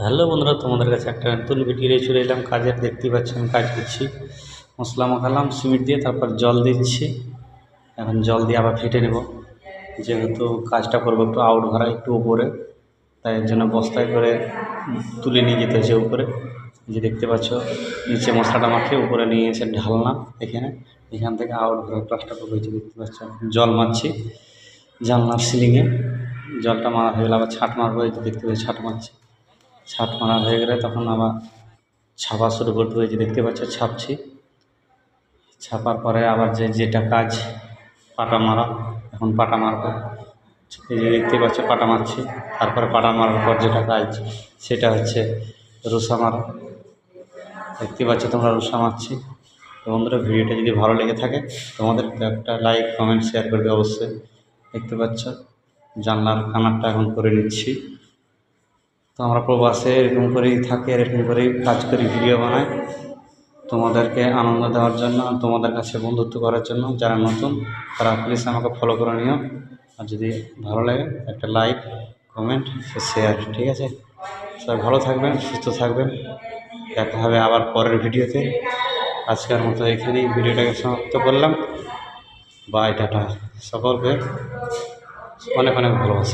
Hello বন্ধুরা, তোমাদের কাছে একটা নতুন ভিডিও নিয়ে চলে এলাম। কাজের দেখতেই পাচ্ছি আমি কাজ করছি। মশলা মাখালাম সিমেন্ট দিয়ে, তারপর জল দিচ্ছি। এখন জল দিয়ে আবার ফেটে নেব, যেহেতু কাজটা করবো একটু আউট ভরা একটু উপরে, তাই এর জন্য বস্তায় করে তুলে নিয়ে যেতে হচ্ছে উপরে। যে দেখতে পাচ্ছ নিচে মশলাটা মাখিয়ে উপরে নিয়ে এসে ঢালনা এখান থেকে আউট ভরা প্লাস্টার হয়েছে দেখতে পাচ্ছ। জল মারছি জানলার সিলিংয়ে, জলটা মারা হয়ে গেলে আবার ছাট মারবো। এই যে দেখতে পাচ্ছি ছাট মারছি, ছাদ মারা হয়ে গেলে তখন আবার ছাপা শুরু করতে হয়েছে দেখতে পাচ্ছ। ছাপছি, ছাপার পরে আবার যেটা কাজ পাটা মারা, এখন পাটা মারবো। এই যে দেখতে পাচ্ছ পাটা মারছি, তারপরে পাটা মারার পর যেটা কাজ সেটা হচ্ছে রুষা মারা। দেখতে পাচ্ছ তোমরা রুষা মারছি। তো বন্ধুরা, ভিডিওটা যদি ভালো লেগে থাকে তোমাদের একটা লাইক কমেন্ট শেয়ার করবে অবশ্যই। দেখতে পাচ্ছ জানলার কানারটা এখন করে নিচ্ছি। তো আমরা প্রবাসে এরকম করেই থাকি, এরকম করেই কাজ করি, ভিডিও বানাই তোমাদেরকে আনন্দ দেওয়ার জন্য, তোমাদের কাছে বন্ধুত্ব করার জন্য। যারা নতুন তারা প্লিজ আমাকে ফলো করে নিও, আর যদি ভালো লাগে একটা লাইক কমেন্ট শেয়ার, ঠিক আছে? সবাই ভালো থাকবেন, সুস্থ থাকবেন, দেখা হবে আবার পরের ভিডিওতে। আজকের মতো এখানেই ভিডিওটাকে সমাপ্ত করলাম। Bye, ta-ta. সকলকে অনেক অনেক ভালোবাসা।